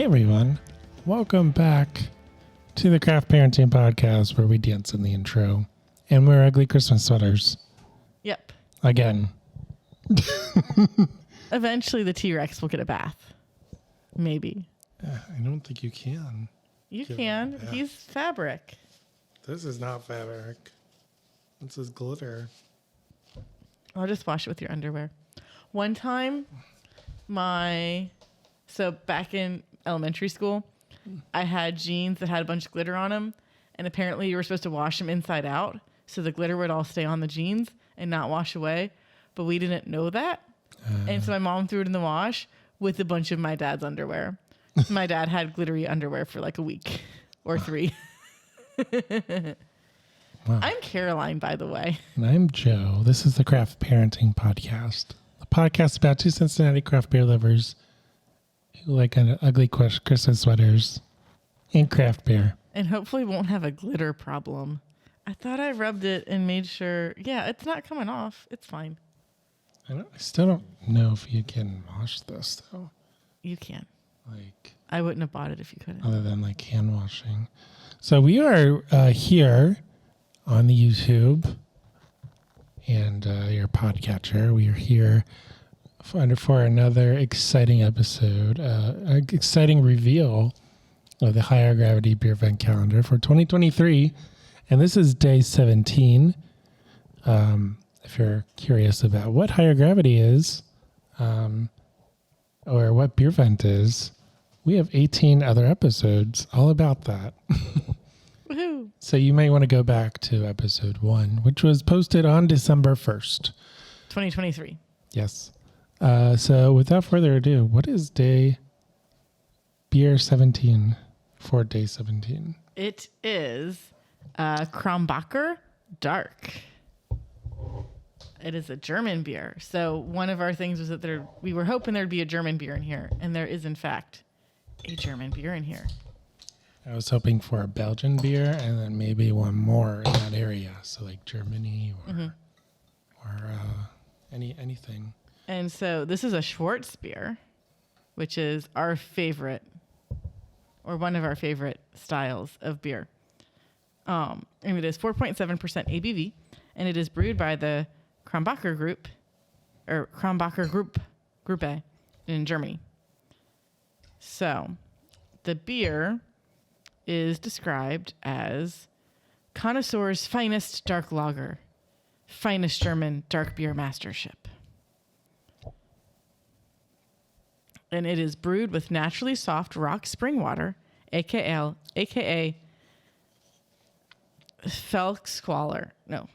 everyone. Welcome back to the Craft Parenting Podcast where we dance in the intro and wear ugly Christmas sweaters. Yep. Again. Eventually the T-Rex will get a bath. Maybe. I don't think you can. You can. He's fabric. This is not fabric. This is glitter. I'll just wash it with your underwear. One time, so back in elementary school, I had jeans that had a bunch of glitter on them, and apparently you were supposed to wash them inside out, so the glitter would all stay on the jeans and not wash away, but we didn't know that. And so my mom threw it in the wash with a bunch of my dad's underwear. So my dad had glittery underwear for like a week or 3. Wow. I'm Caroline, by the way. And I'm Joe. This is the Craft Parenting Podcast. The podcast about 2 Cincinnati craft beer lovers who like ugly Christmas sweaters and craft beer. And hopefully won't have a glitter problem. I thought I rubbed it and made sure. Yeah, it's not coming off. It's fine. I still don't know if you can wash this, though. You can. Like, I wouldn't have bought it if you couldn't. Other than like hand washing. So we are here on the YouTube and your podcatcher. We are here for another exciting episode, an exciting reveal of the Higher Gravity Beervent calendar for 2023. And this is day 17. If you're curious about what Higher Gravity is or what Beervent is, we have 18 other episodes all about that. Woohoo! So you may want to go back to episode 1, which was posted on December 1st. 2023. Yes. So without further ado, what is beer 17 for day 17? It is Krombacher Dark. It is a German beer. So one of our things was that we were hoping there'd be a German beer in here, and there is in fact a German beer in here. I was hoping for a Belgian beer and then maybe one more in that area. So like Germany or anything. And so this is a Schwarzbier, which is our favorite or one of our favorite styles of beer. And it is 4.7% ABV, and it is brewed by the Krombacher Group or Krombacher Gruppe in Germany. So the beer is described as connoisseur's finest dark lager, finest German dark beer mastership. And it is brewed with naturally soft rock spring water, aka Felskwaller. No.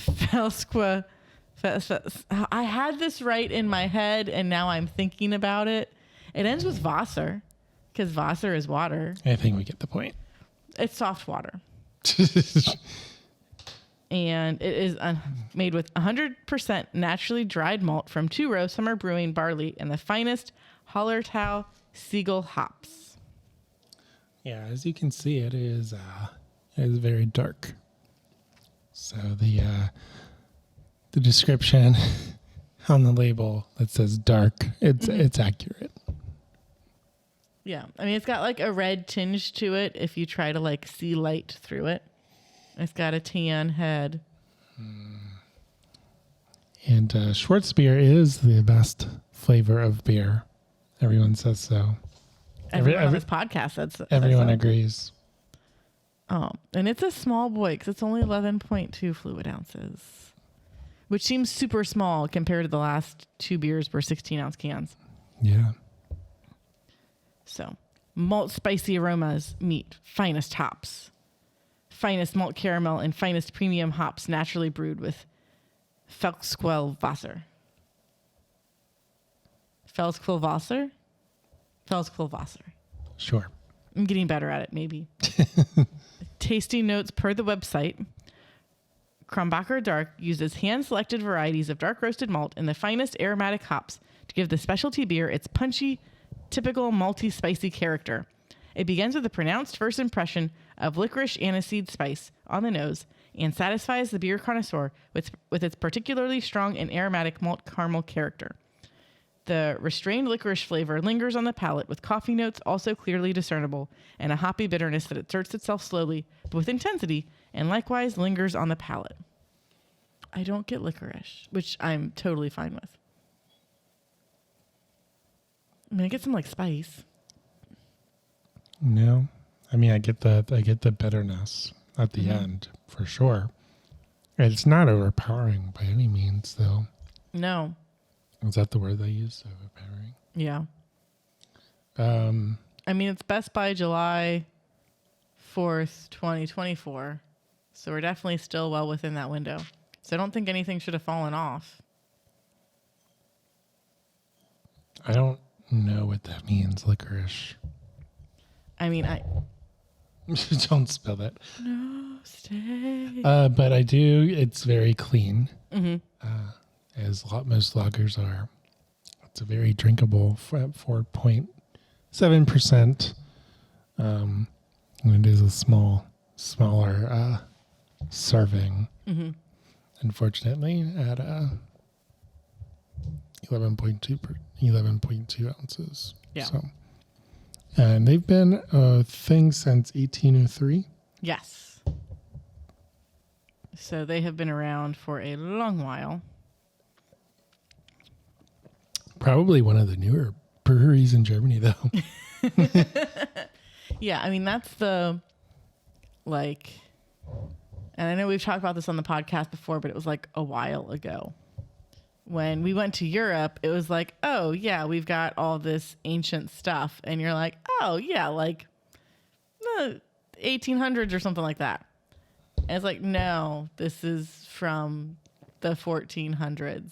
Felskwa. I had this right in my head, and now I'm thinking about it. It ends with Wasser, because Wasser is water. I think we get the point. It's soft water. And it is made with 100% naturally dried malt from 2 row summer brewing barley and the finest Hallertau Siegel hops. Yeah, as you can see, it is very dark. So the description on the label that says dark, it's accurate. Yeah, I mean, it's got like a red tinge to it if you try to like see light through it. It's got a tan head. And Schwarzbier is the best flavor of beer. Everyone says so. Everyone on this podcast says so. Everyone agrees. And it's a small boy because it's only 11.2 fluid ounces, which seems super small compared to the last 2 beers were 16-ounce cans. Yeah. So, malt spicy aromas meet finest hops, finest malt caramel, and finest premium hops naturally brewed with Felskwaller. Felskwaller? Felskwaller. Sure. I'm getting better at it, maybe. Tasting notes per the website. Krombacher Dark uses hand-selected varieties of dark roasted malt and the finest aromatic hops to give the specialty beer its punchy, typical malty, spicy character. It begins with a pronounced first impression of licorice aniseed spice on the nose and satisfies the beer connoisseur with its particularly strong and aromatic malt caramel character. The restrained licorice flavor lingers on the palate with coffee notes also clearly discernible and a hoppy bitterness that asserts itself slowly but with intensity and likewise lingers on the palate. I don't get licorice, which I'm totally fine with. I mean, I get some like spice. No, I mean, I get the bitterness at the end for sure. It's not overpowering by any means, though. No. Is that the word they use? Overpowering. Yeah. I mean, it's Best by July 4th, 2024. So we're definitely still well within that window. So I don't think anything should have fallen off. I don't know what that means, licorice. I mean, Don't spill that. No, stay. But I do. It's very clean, Mm-hmm. as most lagers are. It's a very drinkable 4.7%. And it is a smaller serving. Mm-hmm. Unfortunately, at 11.2 ounces. Yeah. So, and they've been a thing since 1803. Yes. So they have been around for a long while. Probably one of the newer breweries in Germany, though. Yeah, I mean, that's the, like, and I know we've talked about this on the podcast before, but it was like a while ago. When we went to Europe, it was like, oh, yeah, we've got all this ancient stuff. And you're like, oh, yeah, like the 1800s or something like that. And it's like, no, this is from the 1400s.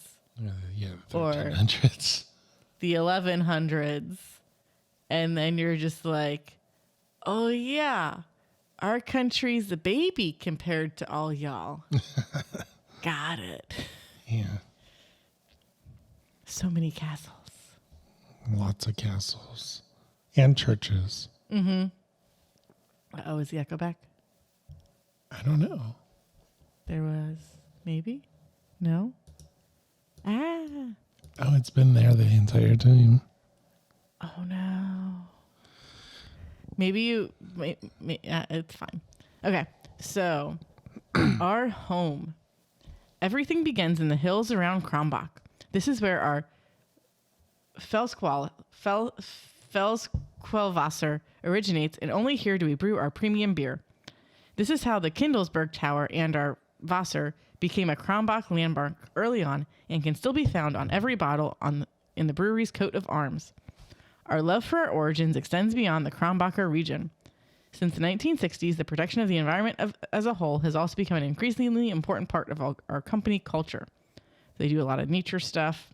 Yeah, the Or 1300s. the 1100s. And then you're just like, oh, yeah, our country's a baby compared to all y'all. Got it. Yeah, So many castles. lots of castles and churches. Mm-hmm. Oh, is the echo back? I don't know. There was maybe? No? Ah. Oh, it's been there the entire time. Oh, no. Maybe you... it's fine. Okay. So, our home. Everything begins in the hills around Krombach. This is where our Felsquellwasser originates, and only here do we brew our premium beer. This is how the Kindlesberg Tower and our Wasser became a Krombach landmark early on and can still be found on every bottle in the brewery's coat of arms. Our love for our origins extends beyond the Krombacher region. Since the 1960s, the protection of the environment as a whole has also become an increasingly important part of our company culture. They do a lot of nature stuff,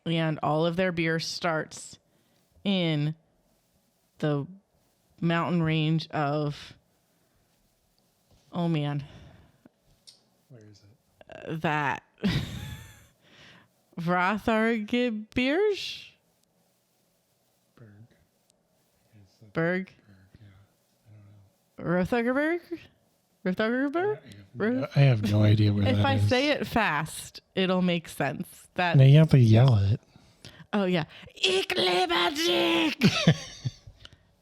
and all of their beer starts in the mountain range of, oh man, Where is it? that Rothargebirge? Berg? Rothargerberg? Rothargerberg? I have no idea where that is. If I say it fast, it'll make sense. That. No, you have to yell it. Oh, yeah. Ich liebe dich.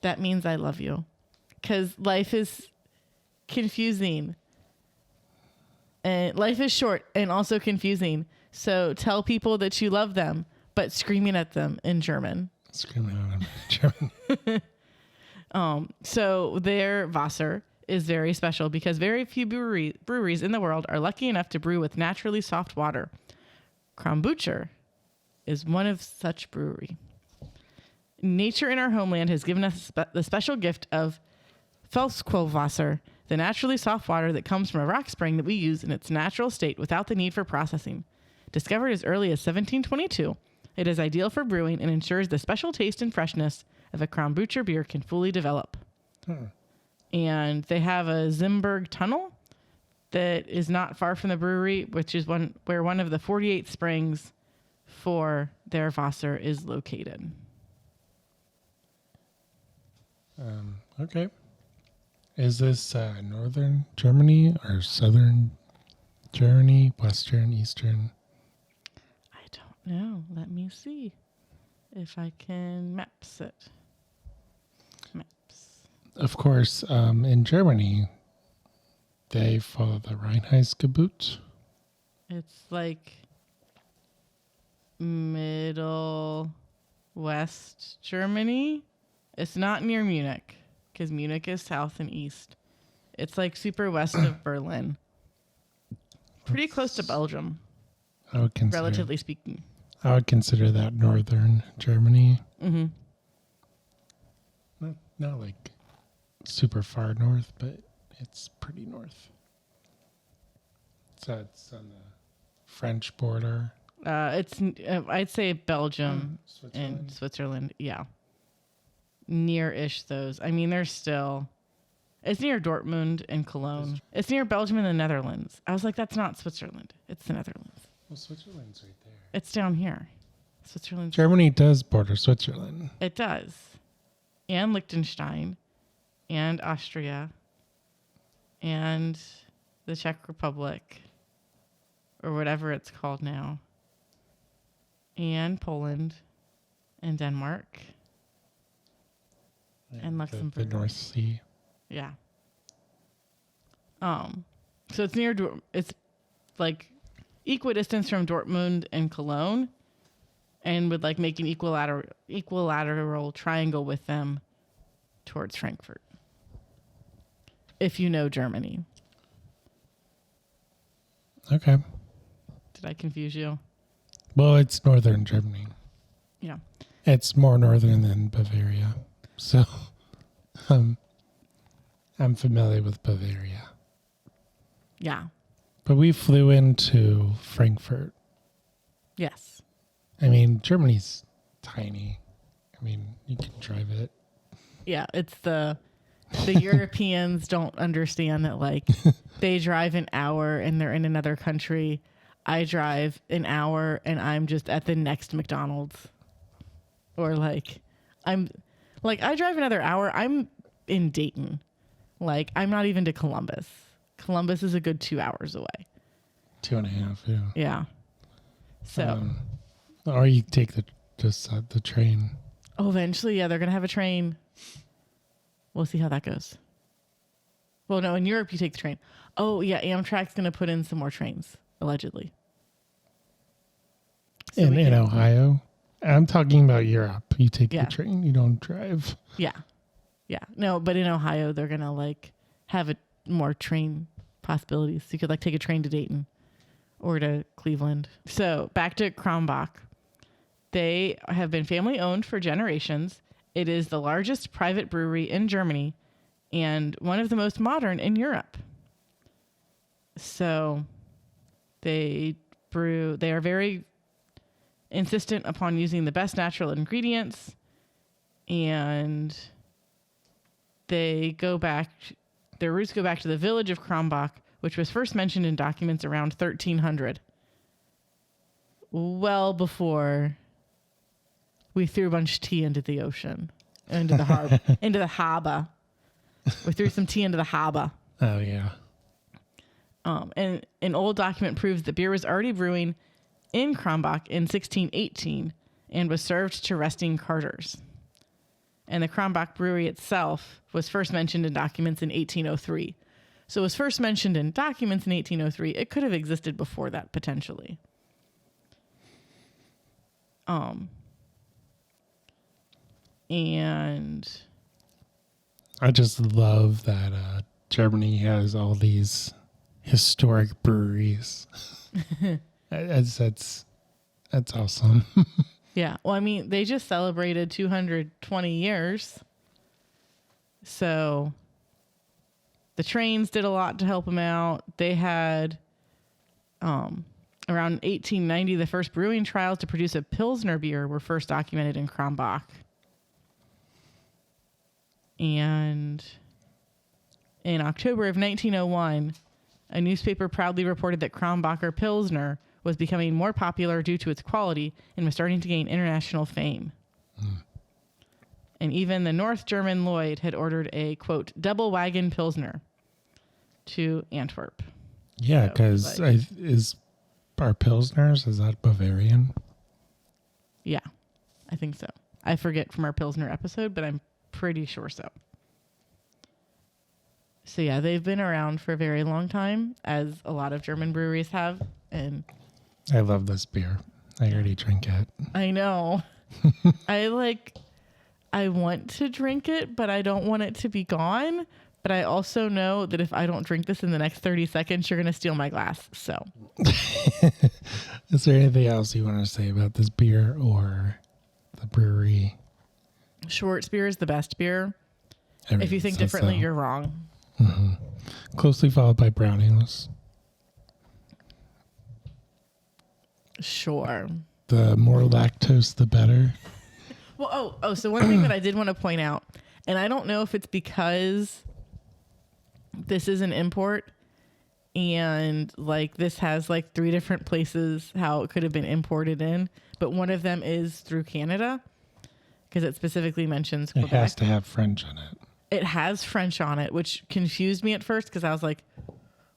That means I love you. Because life is confusing. And life is short and also confusing. So tell people that you love them, but screaming at them in German. Screaming out in German. So their Wasser is very special because very few breweries in the world are lucky enough to brew with naturally soft water. Krombacher is one of such brewery. Nature in our homeland has given us the special gift of Felsquellwasser, the naturally soft water that comes from a rock spring that we use in its natural state without the need for processing. Discovered as early as 1722, it is ideal for brewing and ensures the special taste and freshness of a Krombacher beer can fully develop. And they have a Zimberg tunnel that is not far from the brewery, which is where one of the 48 springs for their Wasser is located. Okay. Is this northern Germany or southern Germany, western, eastern? I don't No, let me see if I can maps it. Maps. Of course, in Germany, they follow the Reinheitsgebot. It's like middle west Germany. It's not near Munich because Munich is south and east. It's like super west of Berlin. Pretty close to Belgium, relatively speaking. I would consider that northern Germany. Mm-hmm. Not like super far north, but it's pretty north. So it's on the French border. It's I'd say Belgium Switzerland. and Switzerland. Yeah, near-ish those. I mean, they're still. It's near Dortmund and Cologne. It's near Belgium and the Netherlands. I was like, that's not Switzerland. It's the Netherlands. Well, Switzerland's right there. It's down here. Switzerland. Germany does border Switzerland. It does. And Liechtenstein and Austria and the Czech Republic or whatever it's called now. And Poland and Denmark and Luxembourg. The North Sea. Yeah. So it's near, it's like equidistance from Dortmund and Cologne, and would like make an equilateral triangle with them towards Frankfurt. If you know Germany. Okay. Did I confuse you? Well, it's northern Germany. Yeah. It's more northern than Bavaria. So I'm familiar with Bavaria. Yeah. But we flew into Frankfurt. Yes. I mean, Germany's tiny. I mean, you can drive it. Yeah, it's the Europeans don't understand that, like, they drive an hour and they're in another country. I drive an hour and I'm just at the next McDonald's. Or I drive another hour, I'm in Dayton. Like, I'm not even to Columbus. Columbus is a good 2 hours away. 2.5, yeah. Yeah. So. Or you take the train. Oh, eventually, yeah, they're going to have a train. We'll see how that goes. Well, no, in Europe, you take the train. Oh, yeah, Amtrak's going to put in some more trains, allegedly. So in Ohio? I'm talking about Europe. You take Yeah. the train, you don't drive. Yeah. Yeah. No, but in Ohio, they're going to, have more train possibilities. So you could, take a train to Dayton or to Cleveland. So back to Krombach. They have been family owned for generations. It is the largest private brewery in Germany and one of the most modern in Europe. So they are very insistent upon using the best natural ingredients, and their roots go back to the village of Krombach, which was first mentioned in documents around 1300. Well before we threw a bunch of tea into the ocean, into the harbor, into the harbor. We threw some tea into the harbor. Oh, yeah. And an old document proves that beer was already brewing in Krombach in 1618 and was served to resting carters. And the Krombach brewery itself was first mentioned in documents in 1803. So it was first mentioned in documents in 1803. It could have existed before that, potentially. And I just love that Germany has all these historic breweries. That's awesome. yeah, well, I mean, they just celebrated 220 years. So the trains did a lot to help them out. They had around 1890, the first brewing trials to produce a Pilsner beer were first documented in Krombach. And in October of 1901, a newspaper proudly reported that Krombacher Pilsner was becoming more popular due to its quality and was starting to gain international fame. And even the North German Lloyd had ordered a, quote, double wagon Pilsner to Antwerp. Yeah, because is our Pilsners, is that Bavarian? Yeah, I think so. I forget from our Pilsner episode, but I'm pretty sure so. So yeah, they've been around for a very long time, as a lot of German breweries have. And I love this beer. I already drink it. I know. I want to drink it, but I don't want it to be gone. But I also know that if I don't drink this in the next 30 seconds, you're going to steal my glass. So is there anything else you want to say about this beer or the brewery? Schwarzbier is the best beer. Everyone If you think says differently, so. you're wrong. Mm-hmm. Closely followed by Brownings. Sure. The more lactose, the better. Well, so one thing that I did want to point out, and I don't know if it's because this is an import and like this has like 3 different places how it could have been imported in, but one of them is through Canada because it specifically mentions Quebec. It has to have French on it. It has French on it, which confused me at first because I was like,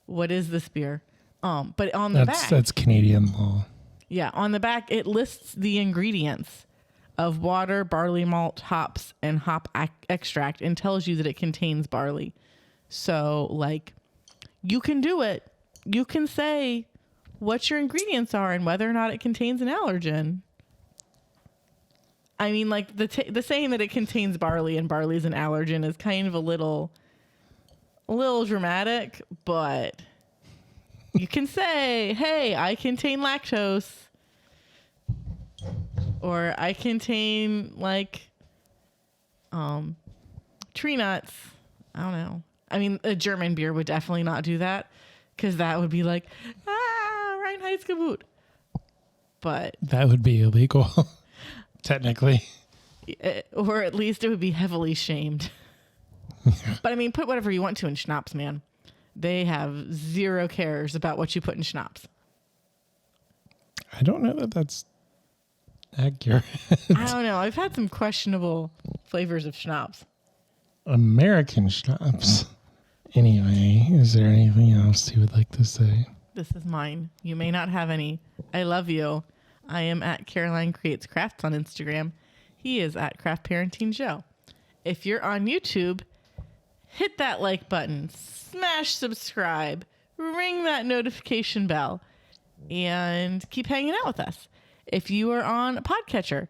what is this beer? But on the back. That's Canadian law. Yeah, on the back, it lists the ingredients of water, barley malt, hops, and hop extract and tells you that it contains barley. So, like, you can do it. You can say what your ingredients are and whether or not it contains an allergen. I mean, like, the saying that it contains barley and barley is an allergen is kind of a little dramatic, but you can say, hey, I contain lactose. Or I contain, like, tree nuts. I don't know. I mean, a German beer would definitely not do that because that would be like, Reinheitsgebot. But that would be illegal, technically. Or at least it would be heavily shamed. But I mean, put whatever you want to in schnapps, man. They have zero cares about what you put in schnapps. I don't know that that's accurate. I don't know. I've had some questionable flavors of schnapps. American schnapps. Anyway, is there anything else you would like to say? This is mine. You may not have any. I love you. I am at Caroline Creates Crafts on Instagram. He is at Craft Parenting Joe. If you're on YouTube, hit that like button, smash subscribe, ring that notification bell, and keep hanging out with us. If you are on a podcatcher,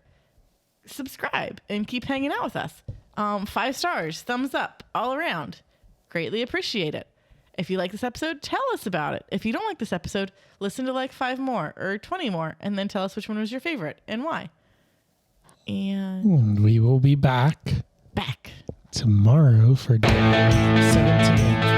subscribe and keep hanging out with us. 5 stars, thumbs up, all around. Greatly appreciate it. If you like this episode, tell us about it. If you don't like this episode, listen to like 5 more or 20 more and then tell us which one was your favorite and why. And we will be back tomorrow for day 17.